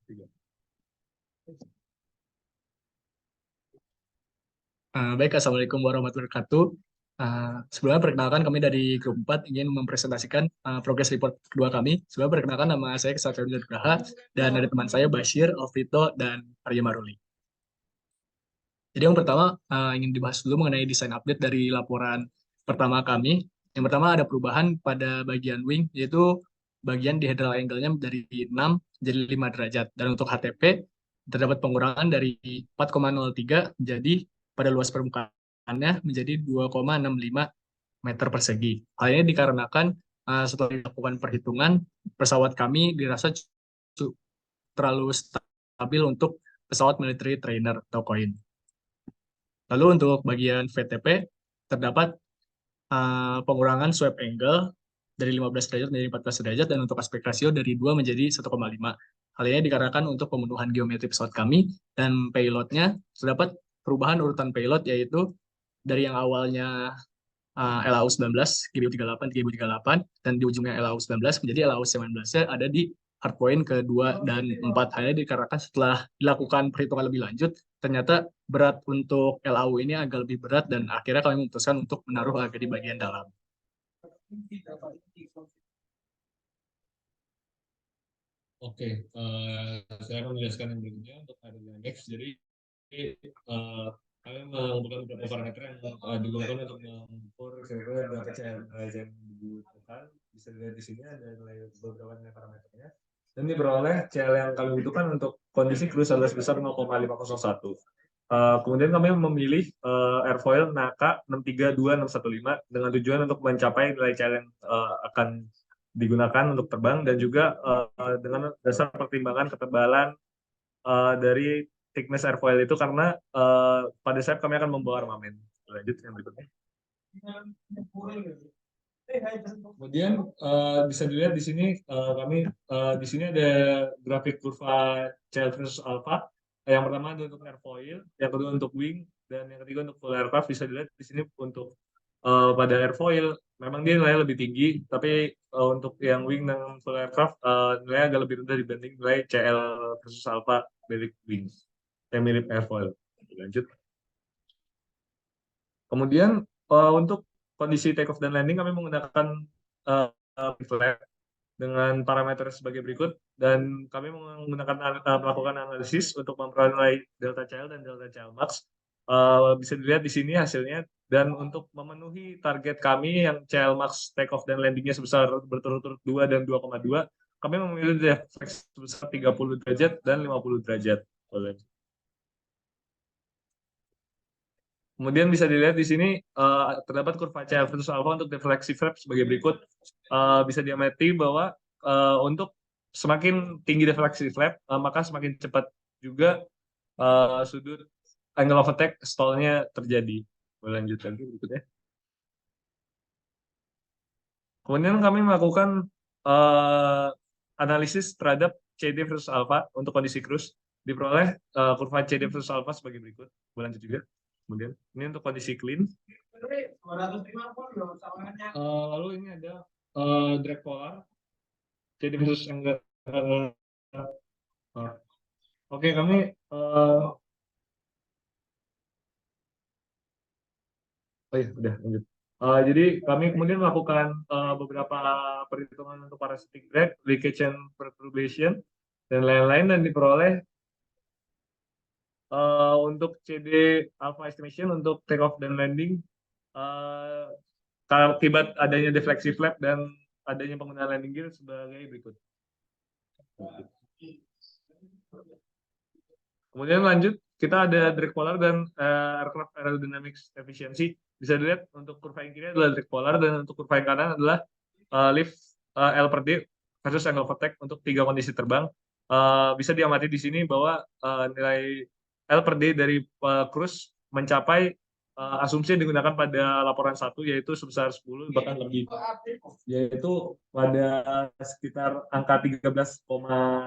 Tiga. Baik, Assalamualaikum warahmatullahi wabarakatuh. Sebelumnya perkenalkan kami dari grup 4 ingin mempresentasikan progress report kedua kami. Sebelumnya perkenalkan nama saya Kesatria Nugraha dan ada teman saya Bashir, Alvito, dan Arya Maruli. Jadi yang pertama ingin dibahas dulu mengenai desain update dari laporan pertama kami. Yang pertama ada perubahan pada bagian wing, yaitu bagian dihedral angle-nya dari 6 jadi 5 derajat. Dan untuk HTP terdapat pengurangan dari 4,03 jadi pada luas permukaannya menjadi 2,65 meter persegi. Hal ini dikarenakan setelah dilakukan perhitungan, pesawat kami dirasa terlalu stabil untuk pesawat military trainer atau koin. Lalu untuk bagian VTP terdapat pengurangan sweep angle dari 15 derajat menjadi 14 derajat dan untuk aspek rasio dari 2 menjadi 1,5. Hal ini dikarenakan untuk pemenuhan geometri pesawat kami dan payloadnya terdapat perubahan urutan payload yaitu dari yang awalnya LAU 19, GBU 38, GBU 38 dan di ujungnya LAU 19 menjadi LAU 19 ada di hardpoint kedua dan 4. Hanya dikarenakan setelah dilakukan perhitungan lebih lanjut, ternyata berat untuk LAU ini agak lebih berat dan akhirnya kami memutuskan untuk menaruh agak di bagian dalam. Oke, saya akan menjelaskan yang berikutnya untuk aerodynamics. Jadi, kami mengumpulkan beberapa parameter yang digunakan untuk mengukur kira-kira berapa CL yang dibutuhkan. Bisa dilihat di sini ada beberapa nilai parameternya. Dan diperoleh CL yang kami butuhkan untuk kondisi cruise adalah sebesar 0,501. Kemudian kami memilih airfoil NACA 632615 dengan tujuan untuk mencapai nilai CL yang akan digunakan untuk terbang dan juga dengan dasar pertimbangan ketebalan dari thickness airfoil itu karena pada saat kami akan membawa armamen. Lanjut yang berikutnya. Kemudian bisa dilihat di sini kami di sini ada grafik kurva CL versus alpha. Yang pertama untuk airfoil, yang kedua untuk wing, dan yang ketiga untuk full aircraft. Bisa dilihat di sini untuk pada airfoil memang dia nilai lebih tinggi, tapi untuk yang wing dan full aircraft nilai agak lebih rendah dibanding nilai CL versus alpha dari wing yang mirip airfoil. Lanjut. Kemudian untuk kondisi take off dan landing kami menggunakan flat dengan parameter sebagai berikut dan kami melakukan analisis untuk memperoleh delta CL dan delta CL max. Bisa dilihat di sini hasilnya dan untuk memenuhi target kami yang CL max take off dan landingnya sebesar berturut-turut 2 dan 2,2, kami memilih defleksi sebesar 30 derajat dan 50 derajat. Kemudian bisa dilihat di sini terdapat kurva CL versus alpha untuk defleksi flap sebagai berikut. Bisa diamati bahwa untuk semakin tinggi defleksi flap, maka semakin cepat juga sudut angle of attack stallnya terjadi. Boleh lanjutkan berikutnya. Kemudian kami melakukan analisis terhadap CD versus alpha untuk kondisi cruise. Diperoleh kurva CD versus alpha sebagai berikut. Boleh lanjut juga. Kemudian ini untuk kondisi clean. Lalu ini ada drag polar. Jadi versus enggak. Oke, kami oh iya, udah lanjut. Jadi kami kemudian melakukan beberapa perhitungan untuk parasitic drag, leakage and perturbation, dan lain-lain dan diperoleh untuk CD alpha estimation untuk take off dan landing akibat adanya defleksi flap dan adanya penggunaan landing gear sebagai berikut. Kemudian lanjut, kita ada drag polar dan aircraft aerodynamics efficiency. Bisa dilihat untuk kurva yang kiri adalah drag polar dan untuk kurva yang kanan adalah lift L per D versus angle of attack untuk 3 kondisi terbang. Bisa diamati di sini bahwa nilai L per D dari cruise mencapai asumsi yang digunakan pada laporan 1 yaitu sebesar 10 bahkan lebih, yaitu pada sekitar angka 13,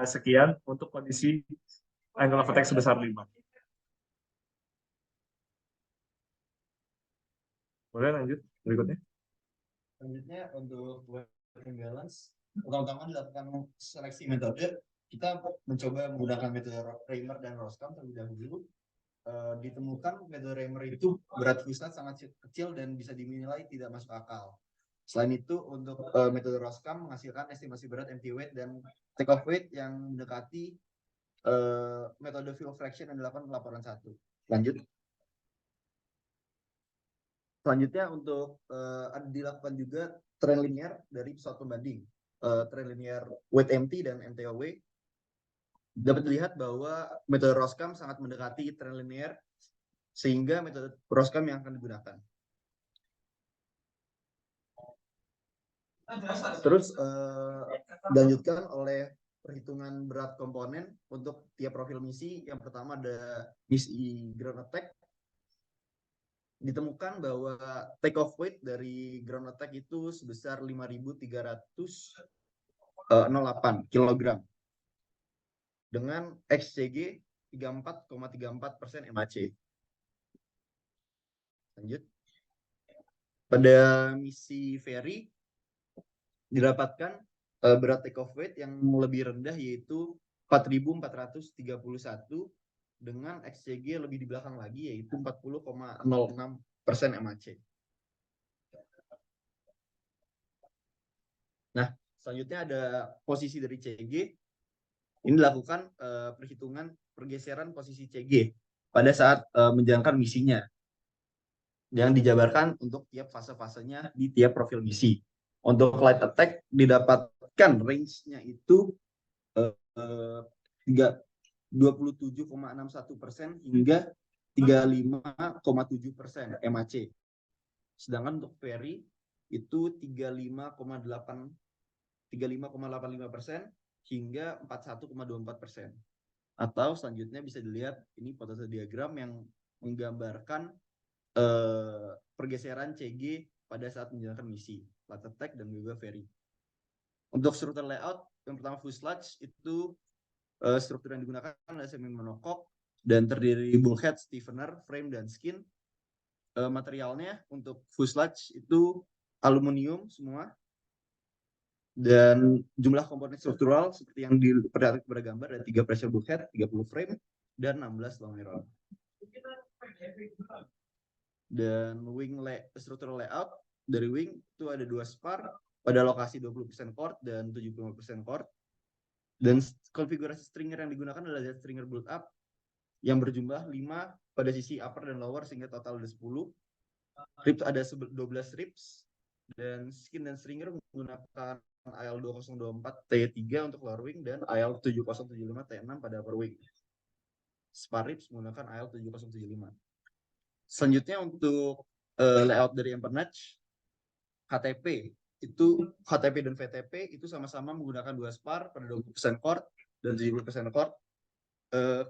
sekian untuk kondisi angle of attack sebesar 5. Boleh lanjut berikutnya. Selanjutnya untuk working balance, utama-tama dilakukan seleksi metode kita mencoba menggunakan metode Raymer dan Roskam terlebih dahulu. Ditemukan metode Raymer itu berat fuselage sangat kecil dan bisa dinilai tidak masuk akal. Selain itu, untuk metode Roskam menghasilkan estimasi berat empty weight dan take off weight yang mendekati metode fuel fraction yang dilakukan laporan 1. Selanjutnya untuk dilakukan juga tren linear dari pesawat pembanding. Tren linear weight empty dan MTOW. Dapat dilihat bahwa metode Roskam sangat mendekati tren linear sehingga metode Roskam yang akan digunakan. Terus dilanjutkan oleh perhitungan berat komponen untuk tiap profil misi. Yang pertama ada misi ground attack. Ditemukan bahwa take off weight dari ground attack itu sebesar 5.308 kg dengan XCG 34,34% MAC. Lanjut. Pada misi ferry didapatkan berat take off weight yang lebih rendah yaitu 4.431 dengan XCG lebih di belakang lagi yaitu 40,06% MAC. Nah, selanjutnya ada posisi dari CG. Ini dilakukan perhitungan pergeseran posisi CG pada saat menjalankan misinya yang dijabarkan untuk tiap fase-fasenya di tiap profil misi. Untuk light attack didapatkan range-nya itu 27,61% hingga 35,7% MAC. Sedangkan untuk ferry itu 35,85% hingga 41,24%. Atau selanjutnya bisa dilihat ini foto diagram yang menggambarkan pergeseran CG pada saat menjalankan misi light attack dan juga ferry. Untuk struktur layout, yang pertama fuselage itu struktur yang digunakan adalah semi monokok dan terdiri bulkhead, stiffener, frame dan skin. Materialnya untuk fuselage itu aluminium semua. Dan jumlah komponen struktural seperti yang diperlihatkan pada gambar ada 3 pressure bulkhead, 30 frame, dan 16 long aileron. Dan structural layout dari wing itu ada 2 spar pada lokasi 20% chord dan 75% chord. Dan konfigurasi stringer yang digunakan adalah stringer build up yang berjumlah 5 pada sisi upper dan lower sehingga total ada 10. Ribs ada 12 ribs dan skin dan stringer menggunakan IL2024 T3 untuk lower wing dan IL7075 T6 pada upper wing. Spar ribs menggunakan IL7075. Selanjutnya untuk layout dari empennage, HTP dan VTP itu sama-sama menggunakan 2 spar pada 20% chord dan 70% chord.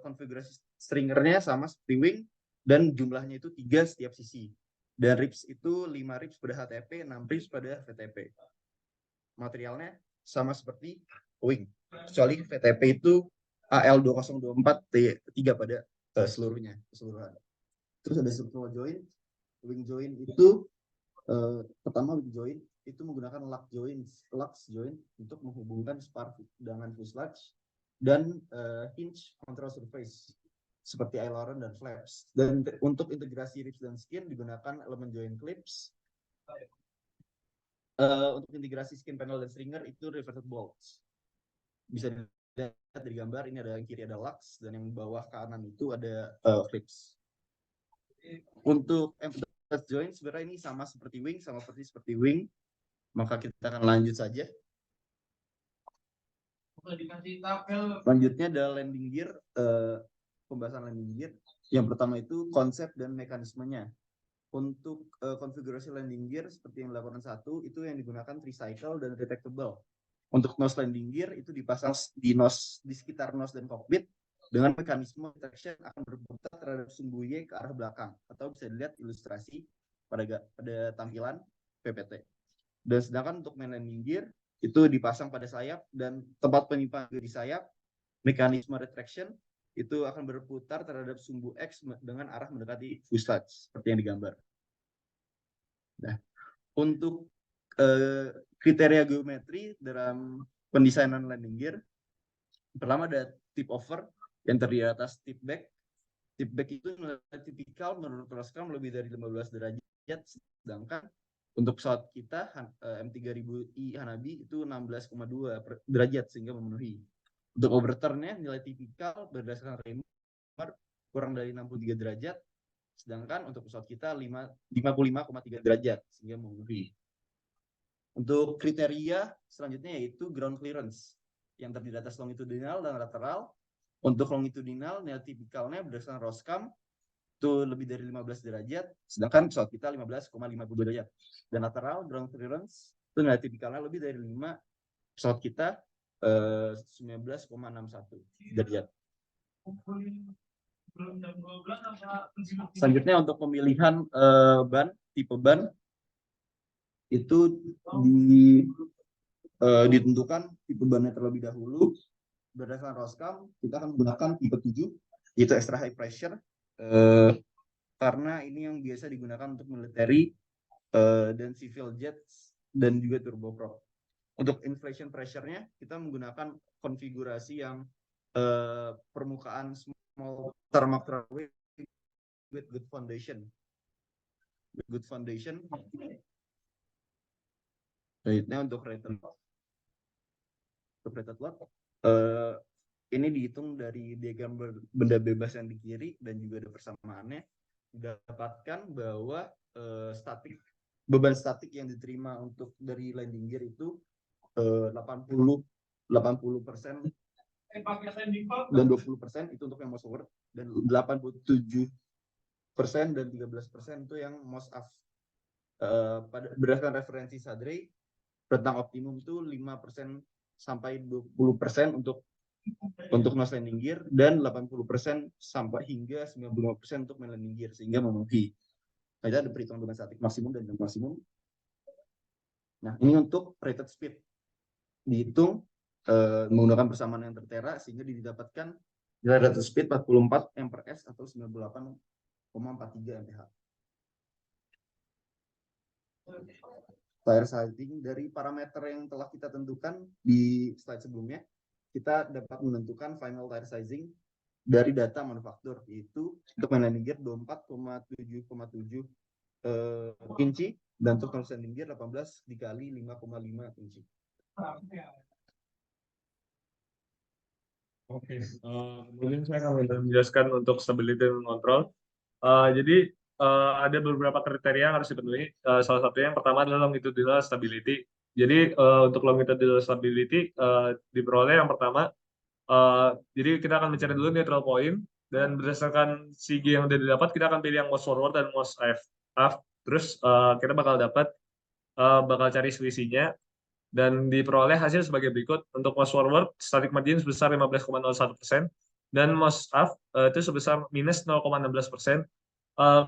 Konfigurasi stringernya sama seperti wing dan jumlahnya itu 3 setiap sisi. Dan ribs itu 5 ribs pada HTP, 6 ribs pada VTP. Materialnya sama seperti wing, kecuali VTP itu AL2024 T3 pada keseluruhan. Terus ada structural joint. Wing joint itu pertama wing joint itu menggunakan lux joint untuk menghubungkan spar dengan fuselage dan hinge control surface seperti aileron dan flaps. Dan untuk integrasi ribs dan skin digunakan elemen joint clips. Untuk integrasi skin panel dan stringer itu reverted bolts. Bisa dilihat dari gambar ini ada yang kiri ada lux dan yang bawah kanan itu ada clips. Untuk empennage joint sebenarnya ini sama seperti wing, maka kita akan lanjut saja. Selanjutnya ada landing gear, pembahasan landing gear. Yang pertama itu konsep dan mekanismenya. Untuk konfigurasi landing gear seperti yang dilakukan 1 itu yang digunakan tricycle dan retractable. Untuk nose landing gear itu dipasang di sekitar nose dan cockpit dengan mekanisme traction akan berputar terhadap sumbu Y ke arah belakang atau bisa dilihat ilustrasi pada tampilan PPT. Dan sedangkan untuk main landing gear itu dipasang pada sayap dan tempat penyimpanan di sayap, mekanisme retraction itu akan berputar terhadap sumbu X dengan arah mendekati fuselage seperti yang digambar. Nah, untuk kriteria geometri dalam pendesainan landing gear Pertama ada tip over yang terdiri atas tip back. Tip back itu tipikal menurut Roskam lebih dari 15 derajat, sedangkan untuk pesawat kita M3000i Hanabi itu 16,2 derajat sehingga memenuhi. Untuk overturn-nya nilai tipikal berdasarkan Reimer kurang dari 63 derajat, sedangkan untuk pesawat kita 55,3 derajat sehingga memenuhi. Untuk kriteria selanjutnya yaitu ground clearance yang terdiri atas longitudinal dan lateral. Untuk longitudinal nilai tipikalnya berdasarkan Roskam itu lebih dari 15 derajat, sedangkan pesawat kita 15,50 derajat. Dan lateral ground clearance itu nilai tipikalnya lebih dari 5, pesawat kita 19,61 derajat. Selanjutnya untuk pemilihan ban, tipe ban itu ditentukan tipe bannya terlebih dahulu. Berdasarkan Roskam kita akan menggunakan tipe 7 yaitu extra high pressure karena ini yang biasa digunakan untuk military dan civil jets dan juga turboprop. Untuk inflation pressure-nya kita menggunakan konfigurasi yang permukaan small tarmac runway with good foundation. Selanjutnya untuk rated load ini dihitung dari diagram benda bebas yang di kiri dan juga ada persamaannya. Didapatkan bahwa beban statik yang diterima untuk dari landing gear itu 80% dan 20% itu untuk yang most forward, dan 87% dan 13% itu yang most aft. Berdasarkan referensi Sadrey, rentang optimum itu 5% sampai 20% untuk nose landing gear dan 80% sampai hingga 95% untuk main landing gear sehingga memenuhi. Nah, itu ada perhitungan beban statik maksimum dan maksimum. Nah, ini untuk rated speed dihitung menggunakan persamaan yang tertera sehingga didapatkan nilai rated speed 44 mph atau 98,43 mph. Tire sizing dari parameter yang telah kita tentukan di slide sebelumnya, kita dapat menentukan final tire sizing dari data manufaktur, yaitu untuk main landing gear 24,7,7 inci dan untuk nose landing gear 18 dikali 5,5 inci. Oke, kemudian saya akan menjelaskan untuk stability dan control. Jadi ada beberapa kriteria yang harus dipenuhi. Salah satunya yang pertama adalah longitudinal stability. Jadi untuk longitudinal stability diperoleh yang pertama. Jadi kita akan mencari dulu neutral point dan berdasarkan CG yang sudah didapat kita akan pilih yang most forward dan most aft. Terus kita bakal cari selisihnya dan diperoleh hasil sebagai berikut. Untuk most forward static margin sebesar 15,01% dan most aft itu sebesar minus 0,16%.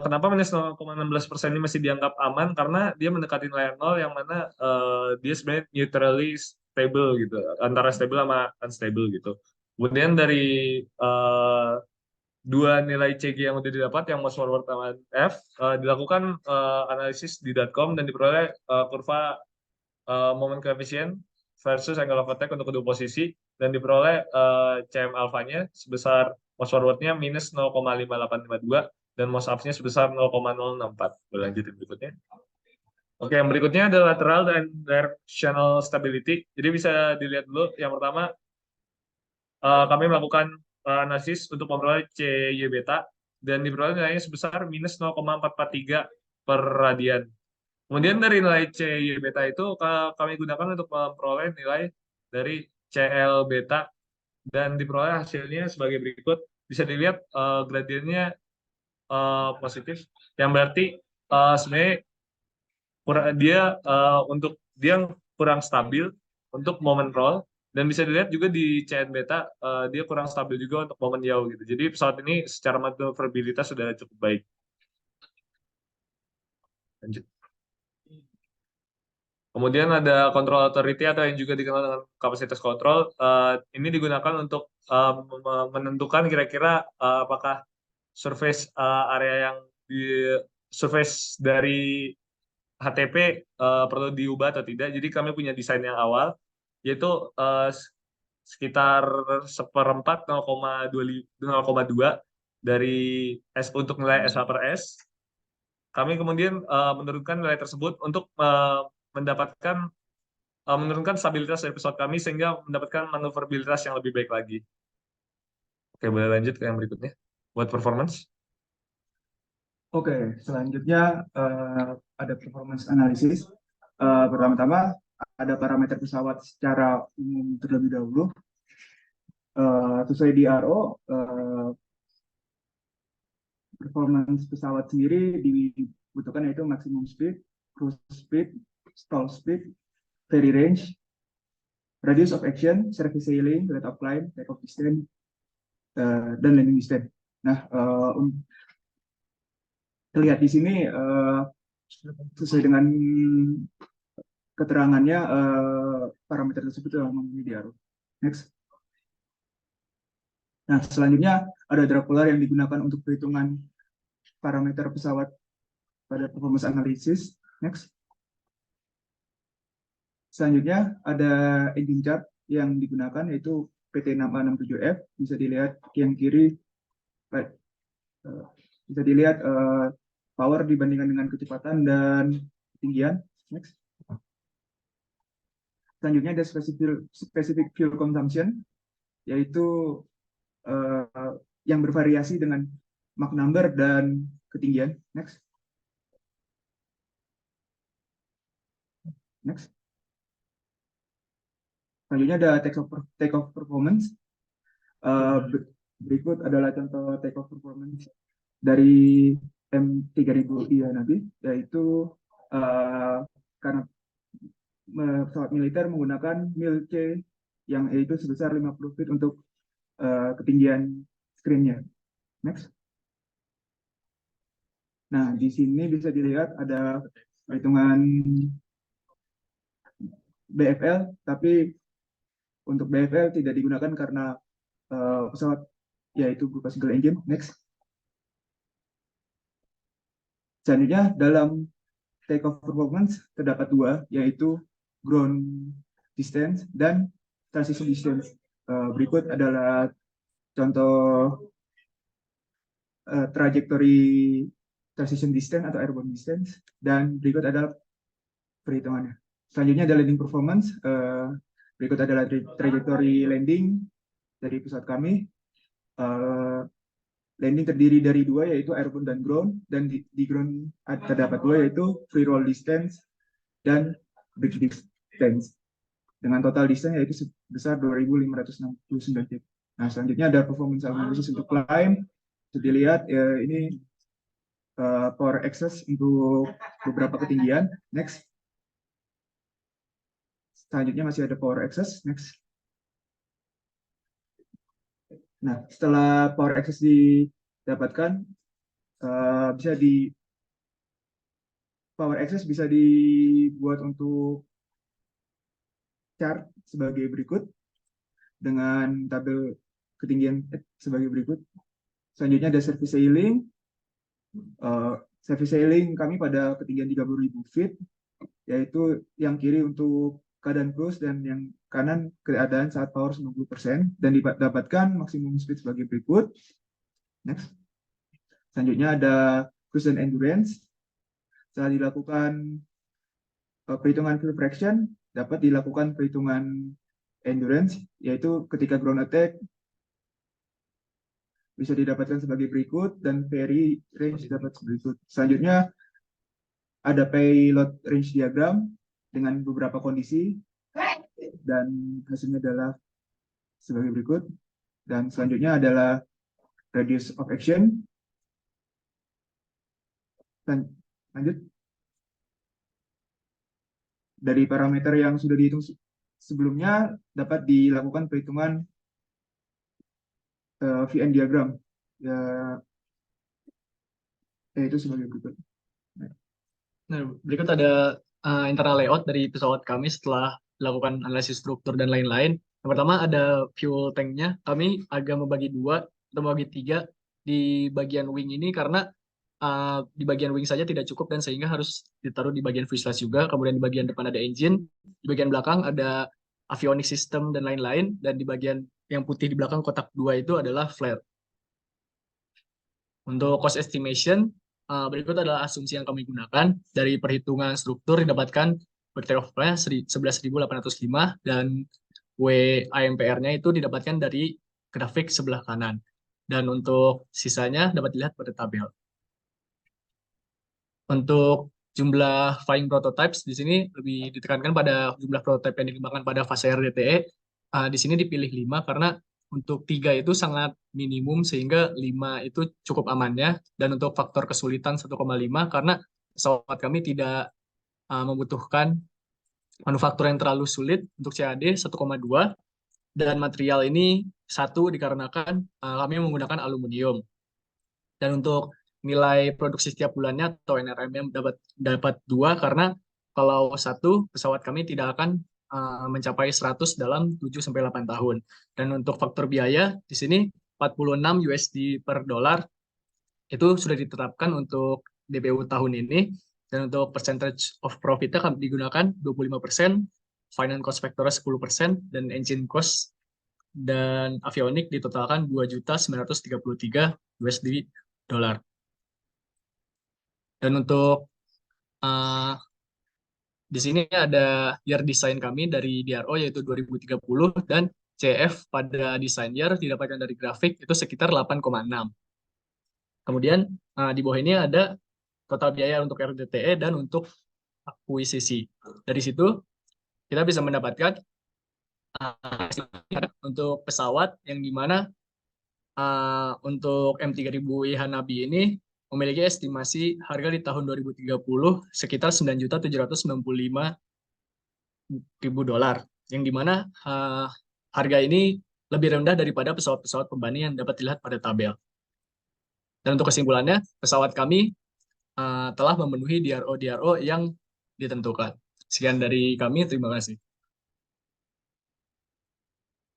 Kenapa minus 0,16% ini masih dianggap aman? Karena dia mendekati nilai 0 yang mana dia sebenarnya neutrally stable gitu, antara stable sama unstable gitu. Kemudian dari dua nilai CG yang sudah didapat, yang most forward sama F, dilakukan analisis di .com dan diperoleh kurva moment coefficient versus angle of attack untuk kedua posisi dan diperoleh CM alfanya sebesar most forwardnya minus 0,5852 dan most aft-nya sebesar 0,064. Berlanjut berikutnya. Oke, yang berikutnya adalah lateral dan directional stability. Jadi bisa dilihat dulu. Yang pertama, kami melakukan analisis untuk memperoleh CY beta dan diperoleh nilainya sebesar minus 0,443 per radian. Kemudian dari nilai CY beta itu kami gunakan untuk memperoleh nilai dari CL beta dan diperoleh hasilnya sebagai berikut. Bisa dilihat gradiennya positif, yang berarti sebenarnya dia kurang stabil untuk momen roll, dan bisa dilihat juga di CN beta dia kurang stabil juga untuk momen yaw gitu. Jadi pesawat ini secara maneuverabilitas sudah cukup baik. Lanjut. Kemudian ada control authority atau yang juga dikenal dengan kapasitas kontrol. Ini digunakan untuk menentukan kira-kira apakah surface area yang di surface dari HTP perlu diubah atau tidak. Jadi kami punya desain yang awal, yaitu sekitar seperempat 0,2 dari untuk nilai SA per S. Kami kemudian menurunkan nilai tersebut untuk menurunkan stabilitas dari pesawat kami sehingga mendapatkan manuverabilitas yang lebih baik lagi. Oke, boleh lanjut ke yang berikutnya buat performance. Oke, selanjutnya ada performance analysis. Pertama-tama ada parameter pesawat secara umum terlebih dahulu. Sesuai di RO, performance pesawat sendiri dibutuhkan yaitu maximum speed, cruise speed, stall speed, ferry range, radius of action, surface sailing, rate of climb, takeoff distance, dan landing distance. Nah, terlihat di sini sesuai dengan keterangannya parameter tersebut telah memenuhi di RO. Next. Nah, selanjutnya ada Dracula yang digunakan untuk perhitungan parameter pesawat pada performance analysis. Next. Selanjutnya ada engine chart yang digunakan yaitu PT6A67F. Bisa dilihat yang kiri, bisa dilihat power dibandingkan dengan kecepatan dan ketinggian. Next. Selanjutnya ada specific fuel consumption, yaitu yang bervariasi dengan Mach number dan ketinggian. Next. Next. Selanjutnya ada take-off performance. Berikut adalah contoh take-off performance dari M3000 Nabi, yaitu karena pesawat militer menggunakan mil C yang yaitu sebesar 50 feet untuk ketinggian screen-nya. Next. Nah, di sini bisa dilihat ada perhitungan BFL, tapi untuk BFL tidak digunakan karena pesawat yaitu berupa single engine. Next. Selanjutnya dalam take-off performance terdapat dua, yaitu ground distance dan transition distance. Berikut adalah contoh trajectory transition distance atau airborne distance, dan berikut adalah perhitungannya. Selanjutnya ada landing performance. Berikut adalah trajectory landing dari pesawat kami. Landing terdiri dari dua, yaitu airborne dan ground, dan di ground terdapat dua, yaitu free roll distance dan bridge distance, dengan total distance yaitu sebesar 2.569 feet. Nah, selanjutnya ada performance analysis untuk climb. Bisa dilihat ini power access untuk beberapa ketinggian. Next. Selanjutnya masih ada power access. Next. Nah, setelah power access didapatkan, power access bisa dibuat untuk chart sebagai berikut dengan tabel ketinggian sebagai berikut. Selanjutnya ada surface sailing. Surface sailing kami pada ketinggian 30.000 feet, yaitu yang kiri untuk keadaan cruise dan yang kanan keadaan saat power 90%, dan didapatkan maksimum speed sebagai berikut. Next. Selanjutnya ada cruise dan endurance. Setelah dilakukan perhitungan fuel fraction, dapat dilakukan perhitungan endurance, yaitu ketika ground attack bisa didapatkan sebagai berikut, dan ferry range dapat berikut. Selanjutnya ada payload range diagram dengan beberapa kondisi, dan hasilnya adalah sebagai berikut. Dan selanjutnya adalah radius of action. Dan lanjut. Dari parameter yang sudah dihitung sebelumnya dapat dilakukan perhitungan VN diagram, yaitu sebagai berikut. Nah, berikut ada internal layout dari pesawat kami setelah dilakukan analisis struktur dan lain-lain. Yang pertama ada fuel tanknya. Kami agak membagi dua atau membagi tiga di bagian wing ini karena di bagian wing saja tidak cukup dan sehingga harus ditaruh di bagian fuselage juga. Kemudian di bagian depan ada engine, di bagian belakang ada avionics system, dan lain-lain. Dan di bagian yang putih di belakang kotak 2 itu adalah flare. Untuk cost estimation, berikut adalah asumsi yang kami gunakan. Dari perhitungan struktur didapatkan work off-nya 11.805 dan WAMPR-nya itu didapatkan dari grafik sebelah kanan. Dan untuk sisanya dapat dilihat pada tabel. Untuk jumlah flying prototypes di sini lebih ditekankan pada jumlah prototipe yang dikembangkan pada fase RDTE. Di sini dipilih 5 karena untuk 3 itu sangat minimum sehingga 5 itu cukup amannya. Dan untuk faktor kesulitan 1,5 karena pesawat kami tidak membutuhkan manufaktur yang terlalu sulit. Untuk CAD 1,2 dan material ini 1 dikarenakan kami menggunakan aluminium. Dan untuk nilai produksi setiap bulannya atau NRM dapat 2 karena kalau 1 pesawat kami tidak akan mencapai 100 dalam 7-8 tahun. Dan untuk faktor biaya di sini 46 USD per dolar itu sudah ditetapkan untuk DPU tahun ini. Dan untuk percentage of profit-nya kami digunakan 25%, finance cost factor 10%, dan engine cost dan avionik ditotalkan 2.933 USD dolar. Dan untuk di sini ada year design kami dari DRO yaitu 2030 dan CF pada design year didapatkan dari grafik itu sekitar 8,6. Kemudian di bawah ini ada total biaya untuk RDTE dan untuk akuisisi. Dari situ kita bisa mendapatkan untuk pesawat yang dimana untuk M3000I Hanabi ini memiliki estimasi harga di tahun 2030 sekitar 9.795.000 dolar, yang dimana harga ini lebih rendah daripada pesawat-pesawat pembanding yang dapat dilihat pada tabel. Dan untuk kesimpulannya, pesawat kami telah memenuhi DRO yang ditentukan. Sekian dari kami, terima kasih.